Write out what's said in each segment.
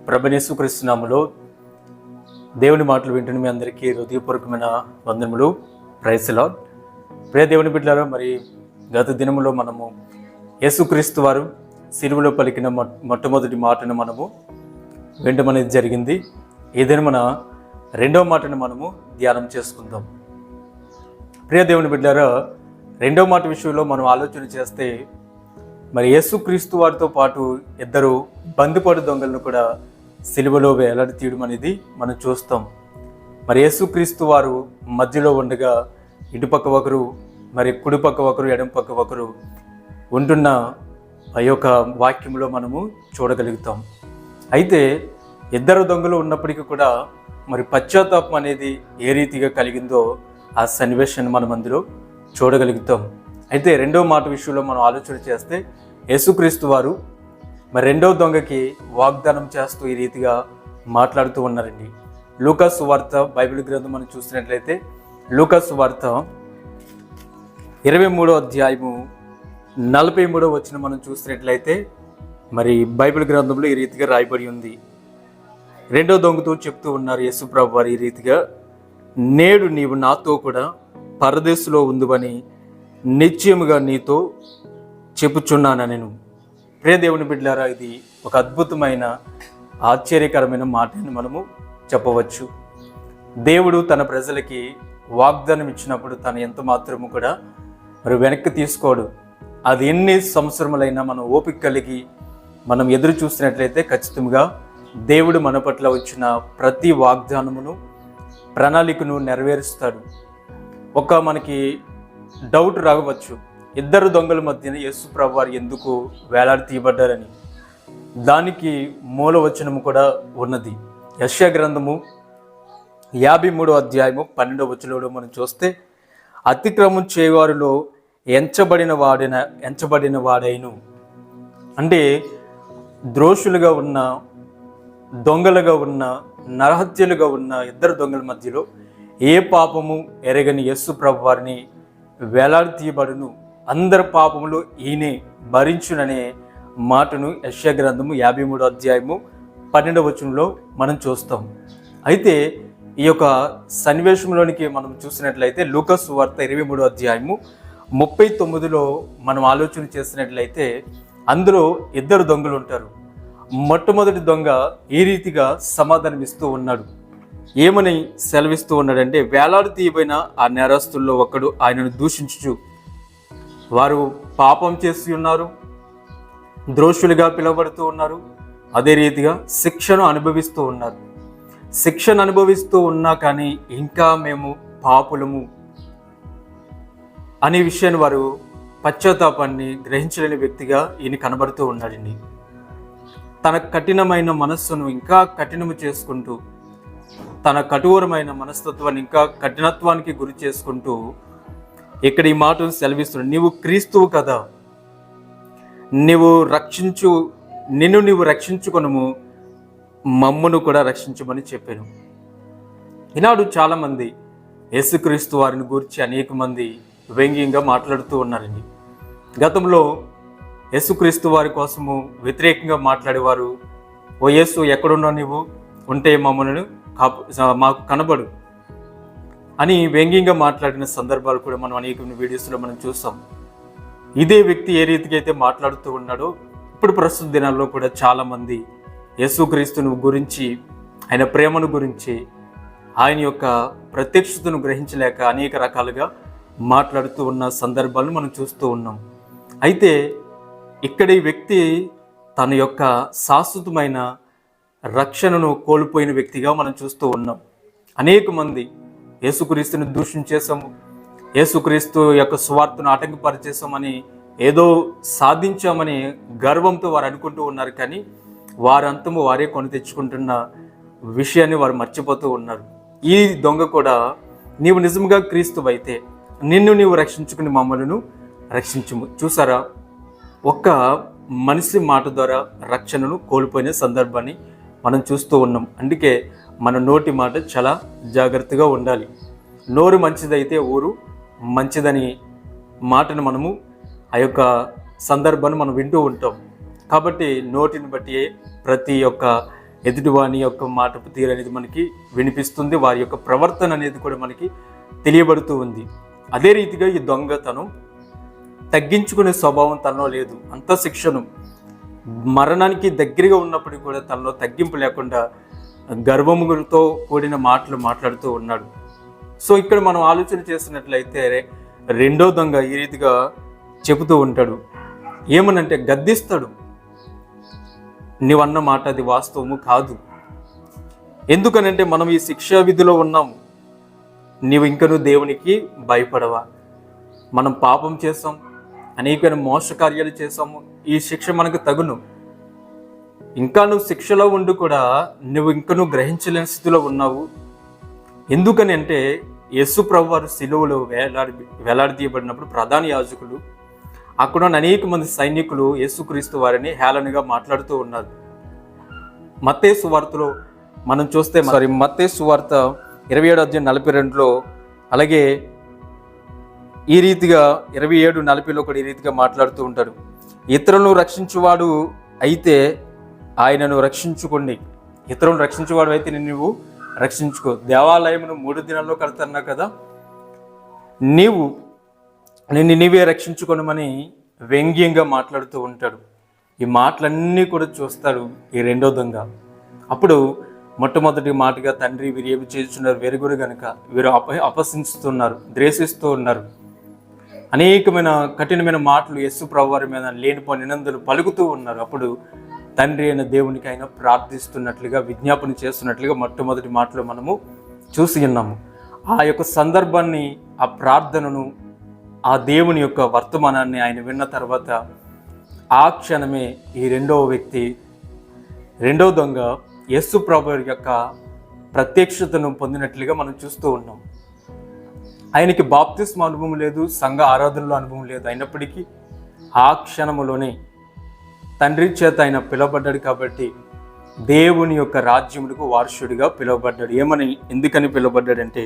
ప్రభువైన యేసుక్రీస్తు నామములో దేవుని మాటలు వింటున్న మీ అందరికీ హృదయపూర్వకమైన వందనములు. Praise the lord. ప్రియ దేవుని బిడ్డలారా, మరి గత దినములో మనము యేసుక్రీస్తు వారు సిలువలో పలికిన మొట్టమొదటి మాటను మనము వినడమనేది జరిగింది. ఈ దినమున రెండవ మాటను మనము ధ్యానం చేసుకుందాం. ప్రియ దేవుని బిడ్డలారా, రెండవ మాట విషయంలో మనం ఆలోచన చేస్తే మరి యేసుక్రీస్తు వారితో పాటు ఇద్దరు బందిపోటు దొంగలను కూడా సిలువలో వేలాడి తీయడం అనేది మనం చూస్తాం. మరి యేసుక్రీస్తు వారు మధ్యలో ఉండగా ఇటుపక్క ఒకరు, మరి కుడిపక్క ఒకరు, ఎడమ పక్క ఒకరు ఉంటున్న ఆ యొక్క వాక్యంలో మనము చూడగలుగుతాం. అయితే ఇద్దరు దొంగలు ఉన్నప్పటికీ కూడా మరి పశ్చాత్తాపం అనేది ఏ రీతిగా కలిగిందో ఆ సన్నివేశాన్ని మనం అందులో చూడగలుగుతాం. అయితే రెండవ మాట విషయంలో మనం ఆలోచన చేస్తే యేసుక్రీస్తు వారు మరి రెండవ దొంగకి వాగ్దానం చేస్తూ ఈ రీతిగా మాట్లాడుతూ ఉన్నారండి. లూకా సువార్త బైబిల్ గ్రంథం మనం చూసినట్లయితే లూకా సువార్త 23వ అధ్యాయము 43వ వచనం మనం చూసినట్లయితే మరి బైబిల్ గ్రంథంలో ఈ రీతిగా రాయబడి ఉంది. రెండో దొంగతో చెప్తూ ఉన్నారు యేసుప్రభు వారు ఈ రీతిగా, నేడు నీవు నాతో కూడా పరదేశంలో ఉందువని నిశ్చయముగా నీతో చెప్పుచున్నాను నేను. ప్రియ దేవుని బిడ్డలారా, ఇది ఒక అద్భుతమైన ఆశ్చర్యకరమైన మాటని మనము చెప్పవచ్చు. దేవుడు తన ప్రజలకి వాగ్దానం ఇచ్చినప్పుడు తను ఎంత మాత్రము కూడా మరి వెనక్కి తీసుకోడు. అది ఎన్ని సంవత్సరములైనా మనం ఓపిక కలిగి మనం ఎదురు చూసినట్లయితే ఖచ్చితంగా దేవుడు మన పట్ల వచ్చిన ప్రతి వాగ్దానమును, ప్రణాళికను నెరవేరుస్తాడు. మనకి డౌట్ రావచ్చు, ఇద్దరు దొంగల మధ్యన యేసు ప్రభు వారు ఎందుకు వేలాడి తీయబడ్డారని. దానికి మూల వచనము కూడా ఉన్నది. యెషయా గ్రంథము 53వ అధ్యాయము 12వ వచనంలో మనం చూస్తే, అతిక్రమం చేయవారిలో ఎంచబడిన వాడైను, అంటే ద్రోషులుగా ఉన్న, దొంగలుగా ఉన్న, నరహత్యలుగా ఉన్న ఇద్దరు దొంగల మధ్యలో ఏ పాపము ఎరగని యేసు ప్రభు వారిని వేలాడి తీయబడును, అందరి పాపములు ఈయనే భరించుననే మాటను యెషయా గ్రంథము 53వ అధ్యాయము 12వ వచనంలో మనం చూస్తాం. అయితే ఈ యొక్క సన్నివేశంలోనికి మనం చూసినట్లయితే లూకా సువార్త 23వ అధ్యాయము 39లో మనం ఆలోచన చేసినట్లయితే అందులో ఇద్దరు దొంగలు ఉంటారు. మొట్టమొదటి దొంగ ఈ రీతిగా సమాధానం ఇస్తూ ఉన్నాడు. ఏమని సెలవిస్తూ ఉన్నాడంటే, వేలాడి తీయబడిన ఆ నేరస్తుల్లో ఒకడు ఆయనను దూషించుచు, వారు పాపం చేసి ఉన్నారు, ద్రోషులుగా పిలువబడుతూ ఉన్నారు, అదే రీతిగా శిక్షను అనుభవిస్తూ ఉన్నారు. శిక్షను అనుభవిస్తూ ఉన్నా కానీ ఇంకా మేము పాపులము అనే విషయాన్ని వారు పశ్చాత్తాపాన్ని గ్రహించలేని వ్యక్తిగా ఈయన కనబడుతూ ఉన్నాడండి. తన కఠినమైన మనస్సును ఇంకా కఠినము చేసుకుంటూ, తన కఠోరమైన మనస్తత్వాన్ని ఇంకా కఠినత్వానికి గురి చేసుకుంటూ ఇక్కడ ఈ మాటను సెలవిస్తున్నాడు. నీవు క్రీస్తువు కదా, నిన్ను నీవు రక్షించుకొనుము, మమ్మును కూడా రక్షించమని చెప్పాను. ఈనాడు చాలామంది యేసుక్రీస్తు వారిని గురించి అనేక మంది వ్యంగ్యంగా మాట్లాడుతూ ఉన్నారండి. గతంలో యేసుక్రీస్తు వారి కోసము వ్యతిరేకంగా మాట్లాడేవారు, ఓ యేసు ఎక్కడున్నావు, నీవు ఉంటే మమ్మల్ని మాకు కనబడు అని వ్యంగ్యంగా మాట్లాడిన సందర్భాలు కూడా మనం అనేక వీడియోస్లో మనం చూస్తాం. ఇదే వ్యక్తి ఏ రీతిగా అయితే మాట్లాడుతూ ఉన్నాడో ఇప్పుడు ప్రస్తుత దినాల్లో కూడా చాలామంది యేసుక్రీస్తును గురించి, ఆయన ప్రేమను గురించి, ఆయన యొక్క ప్రత్యక్షతను గ్రహించలేక అనేక రకాలుగా మాట్లాడుతూ ఉన్న సందర్భాలను మనం చూస్తూ ఉన్నాం. అయితే ఇక్కడ ఈ వ్యక్తి తన యొక్క శాశ్వతమైన రక్షణను కోల్పోయిన వ్యక్తిగా మనం చూస్తూ ఉన్నాం. అనేక మంది యేసుక్రీస్తుని దూషించేసాము, యేసుక్రీస్తు యొక్క సువార్తను ఆటంకపరిచేసామని, ఏదో సాధించామని గర్వంతో వారు అనుకుంటూ ఉన్నారు. కానీ వారంతము వారే కొని తెచ్చుకుంటున్న విషయాన్ని వారు మర్చిపోతూ ఉన్నారు. ఈ దొంగ కూడా, నీవు నిజంగా క్రీస్తువైతే నిన్ను నీవు రక్షించుకుని మమ్మలను రక్షించుము. చూసారా, ఒక్క మనిషి మాట ద్వారా రక్షణను కోల్పోయిన సందర్భాన్ని మనం చూస్తూ ఉన్నాం. అందుకే మన నోటి మాట చాలా జాగ్రత్తగా ఉండాలి. నోరు మంచిదైతే ఊరు మంచిదని మాటను మనము ఆ యొక్క సందర్భాన్ని మనం వింటూ ఉంటాం. కాబట్టి నోటిని బట్టి ప్రతి ఒక్క ఎదుటివాని యొక్క మాట తీరు అనేది మనకి వినిపిస్తుంది, వారి యొక్క ప్రవర్తన అనేది కూడా మనకి తెలియబడుతూ ఉంది. అదే రీతిగా ఈ దొంగతనం తగ్గించుకునే స్వభావం తనలో లేదు. అంత శిక్షను మరణానికి దగ్గరగా ఉన్నప్పటికీ కూడా తనలో తగ్గింపు లేకుండా గర్వముతో కూడిన మాటలు మాట్లాడుతూ ఉన్నాడు. సో ఇక్కడ మనం ఆలోచన చేసినట్లయితే రెండో దొంగ ఈ రీతిగా చెబుతూ ఉంటాడు. ఏమనంటే గద్దిస్తాడు, నీవన్న మాట అది వాస్తవము కాదు. ఎందుకనంటే మనం ఈ శిక్షా విధిలో ఉన్నాము, నీవు ఇంకనూ దేవునికి భయపడవా? మనం పాపం చేసాం, అనేకమైన మోసకార్యాలు చేసాము, ఈ శిక్ష మనకు తగును. ఇంకా నువ్వు శిక్షలో ఉండి కూడా నువ్వు ఇంకనూ గ్రహించలేని స్థితిలో ఉన్నావు. ఎందుకని అంటే యేసు ప్రభువు వారు సిలువలో వేలాడదీయబడినప్పుడు ప్రధాన యాజకులు, అక్కడ ఉన్న అనేక మంది సైనికులు యేసుక్రీస్తు వారిని హేళనగా మాట్లాడుతూ ఉన్నారు. మత్తయి సువార్తలో మనం చూస్తే మత్తయి సువార్త 27:42 అలాగే ఈ రీతిగా 27:40 కూడా ఈ రీతిగా మాట్లాడుతూ ఉంటారు. ఇతరులను రక్షించువాడు అయితే ఆయనను రక్షించుకోండి, ఇతరులను రక్షించేవాడు అయితే నువ్వు రక్షించుకో. దేవాలయమును 3 దినాల్లో కడతన్నా కదా, నిన్ను నీవే రక్షించుకోనమని వ్యంగ్యంగా మాట్లాడుతూ ఉంటాడు. ఈ మాటలన్నీ కూడా చూస్తాడు ఈ రెండో దొంగ. అప్పుడు మొట్టమొదటి మాటగా తండ్రి వీరు ఏమి చేస్తున్నారు, వెరుగురు గనుక వీరు అపహసిస్తున్నారు, ద్వేషిస్తూ ఉన్నారు. అనేకమైన కఠినమైన మాటలు యేసు ప్రభువు వారి మీద లేనిపోని నిందలు పలుకుతూ ఉన్నారు. అప్పుడు తండ్రి అయిన దేవునికి ఆయన ప్రార్థిస్తున్నట్లుగా, విజ్ఞాపన చేస్తున్నట్లుగా మొట్టమొదటి మాటలో మనము చూసి ఉన్నాము. ఆ యొక్క సందర్భాన్ని, ఆ ప్రార్థనను, ఆ దేవుని యొక్క వర్తమానాన్ని ఆయన విన్న తర్వాత ఆ క్షణమే ఈ రెండో దొంగ యేసు ప్రభువు యొక్క ప్రత్యక్షతను పొందినట్లుగా మనం చూస్తూ ఉన్నాం. ఆయనకి బాప్తిస్మ అనుభవం లేదు, సంఘ ఆరాధనలో అనుభవం లేదు. అయినప్పటికీ ఆ క్షణములోనే తండ్రి చేత ఆయన పిలువబడ్డాడు. కాబట్టి దేవుని యొక్క రాజ్యములకు వారసుడిగా పిలువబడ్డాడు. ఎందుకని పిలువబడ్డాడంటే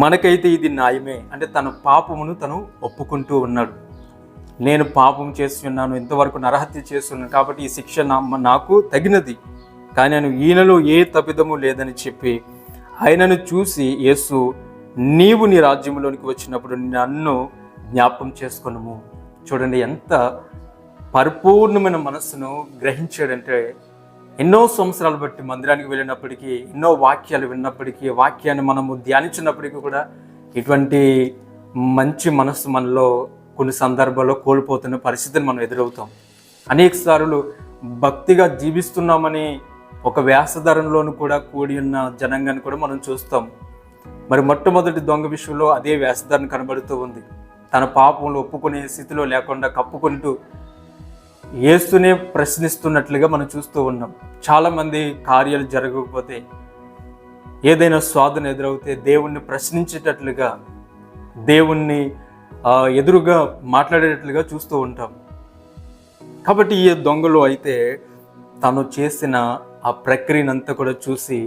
మనకైతే ఇది న్యాయమే. అంటే తన పాపమును తను ఒప్పుకుంటూ ఉన్నాడు. నేను పాపం చేస్తున్నాను, ఇంతవరకు నరహత్య చేస్తున్నాను, కాబట్టి ఈ శిక్ష నాకు తగినది. కానీ నేను ఈయనలో ఏ తప్పిదము లేదని చెప్పి ఆయనను చూసి యేసు, నీవు నీ రాజ్యంలోనికి వచ్చినప్పుడు నన్ను జ్ఞాపకం చేసుకొనుము. చూడండి ఎంత పరిపూర్ణమైన మనస్సును గ్రహించాడంటే, ఎన్నో సంవత్సరాలు బట్టి మందిరానికి వెళ్ళినప్పటికీ, ఎన్నో వాక్యాలు విన్నప్పటికీ, వాక్యాన్ని మనము ధ్యానించినప్పటికీ కూడా ఇటువంటి మంచి మనస్సు మనలో కొన్ని సందర్భాల్లో కోల్పోతున్న పరిస్థితిని మనం ఎదురవుతాం. అనేక సార్లు భక్తిగా జీవిస్తున్నామని ఒక వేషధారణలోను కూడా కూడి ఉన్న జనాంగాన్ని కూడా మనం చూస్తాం. మరి మొట్టమొదటి దొంగ విషయంలో అదే వేషధారణ కనబడుతూ ఉంది. తన పాపంలో ఒప్పుకునే స్థితిలో లేకుండా కప్పుకుంటూ యేసునే ప్రశ్నిస్తున్నట్లుగా మనం చూస్తూ ఉన్నాం. చాలామంది కార్యాలు జరగకపోతే, ఏదైనా స్వాదన ఎదురవుతే దేవుణ్ణి ప్రశ్నించేటట్లుగా, దేవుణ్ణి ఎదురుగా మాట్లాడేటట్లుగా చూస్తూ ఉంటాం. కాబట్టి ఈ దొంగలు అయితే తను చేసిన ఆ ప్రక్రియనంతా కూడా చూసి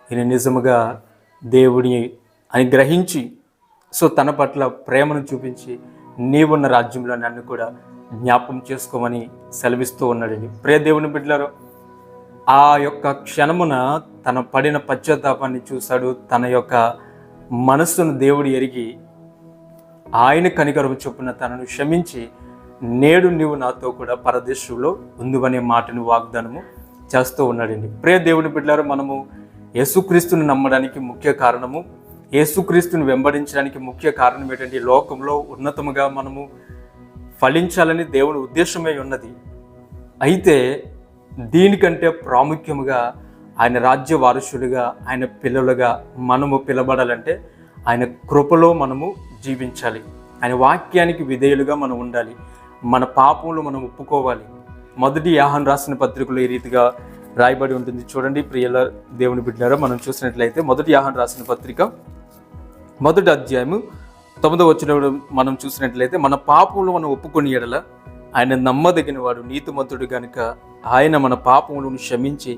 ఈయన నిజముగా దేవుడి అని గ్రహించి, సో తన పట్ల ప్రేమను చూపించి నీవున్న రాజ్యంలో నన్ను కూడా జ్ఞాపకం చేసుకోమని సెలవిస్తూ ఉన్నాడండి. ప్రియ దేవుని బిడ్డలారా, ఆ యొక్క క్షణమున తన పడిన పశ్చాత్తాపాన్ని చూశాడు. తన యొక్క మనస్సును దేవుడు ఎరిగి ఆయన కనికరం చొప్పున తనను క్షమించి, నేడు నీవు నాతో కూడా పరదేశంలో ఉందువనే మాటను వాగ్దానము చేస్తూ ఉన్నాడండి. ప్రియ దేవుని బిడ్డలారా, మనము యేసుక్రీస్తుని నమ్మడానికి ముఖ్య కారణము, యేసుక్రీస్తుని వెంబడించడానికి ముఖ్య కారణం ఏంటంటే, లోకంలో ఉన్నతముగా మనము ఫలించాలని దేవుని ఉద్దేశమై ఉన్నది. అయితే దీనికంటే ప్రాముఖ్యముగా ఆయన రాజ్య వారసులుగా, ఆయన పిల్లలుగా మనము పిలబడాలంటే ఆయన కృపలో మనము జీవించాలి. ఆయన వాక్యానికి విధేయులుగా మనం ఉండాలి. మన పాపములు మనం ఒప్పుకోవాలి. మొదటి యోహాను రాసిన పత్రికలో ఈ రీతిగా రాయబడి ఉంటుంది. చూడండి ప్రియుల దేవుని బిడ్డలారా, మనం చూసినట్లయితే మొదటి యోహాను రాసిన పత్రిక 1వ అధ్యాయము 9వ వచనంలో మనం చూసినట్లయితే, మన పాపములు మనం ఒప్పుకొని ఎడల ఆయన నమ్మదగిన వాడు, నీతిమంతుడు గనుక ఆయన మన పాపములను క్షమించి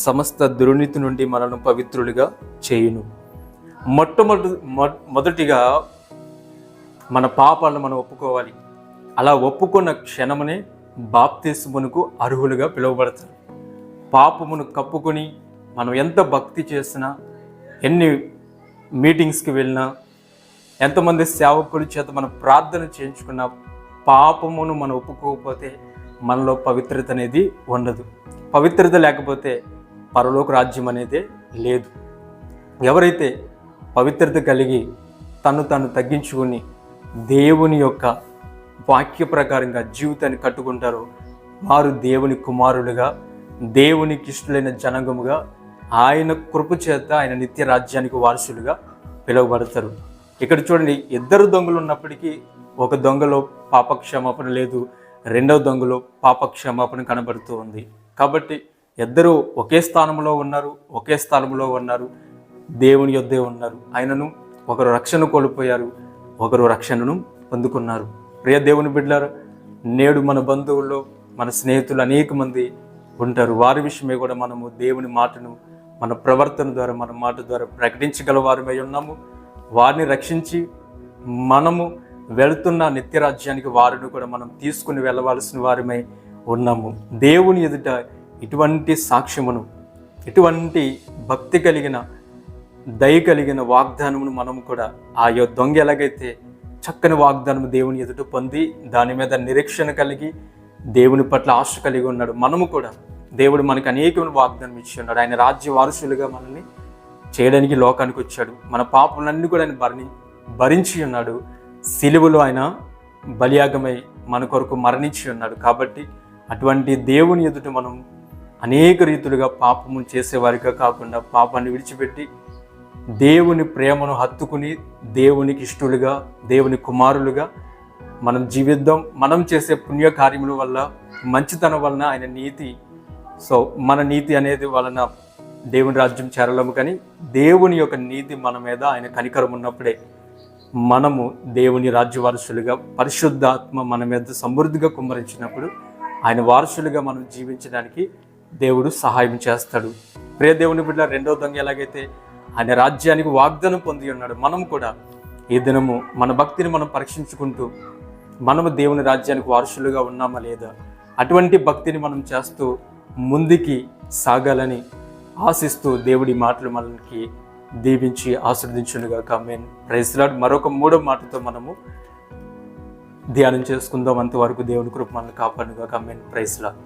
సమస్త దుర్నీతి నుండి మనల్ని పవిత్రులుగా చేయును. మొదటిగా మన పాపాలను మనం ఒప్పుకోవాలి. అలా ఒప్పుకున్న క్షణమునే బాప్తిస్మమునకు అర్హులుగా పిలువబడతారు. పాపమును కప్పుకొని మనం ఎంత భక్తి చేసినా, ఎన్ని మీటింగ్స్కి వెళ్ళినా, ఎంతమంది సేవకుల చేత మనం ప్రార్థన చేయించుకున్న పాపమును మనం ఒప్పుకోకపోతే మనలో పవిత్రత అనేది ఉండదు. పవిత్రత లేకపోతే పరలోక రాజ్యం అనేది లేదు. ఎవరైతే పవిత్రత కలిగి తను తగ్గించుకొని దేవుని యొక్క వాక్య ప్రకారంగా జీవితాన్ని కట్టుకుంటారో వారు దేవుని కుమారులుగా, దేవునికి ఇష్టలైన జనాంగముగా, ఆయన కృప చేత ఆయన నిత్య రాజ్యానికి వారసులుగా పిలువబడతారు. ఇక్కడ చూడండి, ఇద్దరు దొంగలు ఉన్నప్పటికీ ఒక దొంగలో పాపక్షమాపణ లేదు, రెండవ దొంగలో పాపక్షమాపణ కనబడుతూ ఉంది. కాబట్టి ఇద్దరు ఒకే స్థానంలో ఉన్నారు, దేవుని యొద్దే ఉన్నారు. ఆయనను ఒకరు రక్షణ కోల్పోయారు, ఒకరు రక్షణను పొందుకున్నారు. ప్రియ దేవుని బిడ్డలారా, నేడు మన బంధువుల్లో, మన స్నేహితులు అనేక మంది ఉంటారు. వారి విషయమే కూడా మనము దేవుని మాటను మన ప్రవర్తన ద్వారా, మన మాట ద్వారా ప్రకటించగల వారమై ఉన్నాము. వారిని రక్షించి మనము వెళుతున్న నిత్యరాజ్యానికి వారిని కూడా మనం తీసుకుని వెళ్ళవలసిన వారమై ఉన్నాము. దేవుని ఎదుట ఇటువంటి సాక్ష్యమును, ఇటువంటి భక్తి కలిగిన, దయ కలిగిన వాగ్దానమును మనము కూడా ఆ దొంగ ఎలాగైతే చక్కని వాగ్దానము దేవుని ఎదుట పొంది దాని మీద నిరీక్షణ కలిగి దేవుని పట్ల ఆశ కలిగి ఉన్నాడు, మనము కూడా దేవుడు మనకు అనేకమైన వాగ్దానం ఇచ్చి ఉన్నాడు. ఆయన రాజ్య వారసులుగా మనల్ని చేయడానికి లోకానికి వచ్చాడు. మన పాపలన్నీ కూడా ఆయన భరించి ఉన్నాడు. సిలువలో ఆయన బలియాగమై మన కొరకు మరణించి ఉన్నాడు. కాబట్టి అటువంటి దేవుని ఎదుట మనం అనేక రీతులుగా పాపము చేసేవారిగా కాకుండా పాపాన్ని విడిచిపెట్టి దేవుని ప్రేమను హత్తుకుని దేవునికి ఇష్టలుగా, దేవుని కుమారులుగా మనం జీవిద్దాం. మనం చేసే పుణ్యకార్యముల వల్ల, మంచితనం వలన ఆయన నీతి, మన నీతి అనేది వలన దేవుని రాజ్యం చేరలేము. కానీ దేవుని యొక్క నీతి మన మీద, ఆయన కనికరం ఉన్నప్పుడే మనము దేవుని రాజ్య వారసులుగా, పరిశుద్ధాత్మ మన మీద సమృద్ధిగా కుమ్మరించినప్పుడు ఆయన వారసులుగా మనం జీవించడానికి దేవుడు సహాయం చేస్తాడు. ప్రియ దేవుని బిడ్డ, రెండవ దొంగ ఎలాగైతే ఆయన రాజ్యానికి వాగ్దానం పొంది ఉన్నాడు, మనం కూడా ఈ దినము మన భక్తిని మనం పరీక్షించుకుంటూ మనము దేవుని రాజ్యానికి వారసులుగా ఉన్నామా లేదా, అటువంటి భక్తిని మనం చేస్తూ ముందుకి సాగాలని ఆశిస్తూ దేవుడి మాటలు మనకి దీవించి ఆశీర్వదించునుగాక. ఆమేన్. Praise Lord. మరొక 3వ మాటతో మనము ధ్యానం చేసుకుందాం. అంతవరకు దేవుని కృప మనల్ని కాపాడునుగాక. ఆమేన్. Praise lord.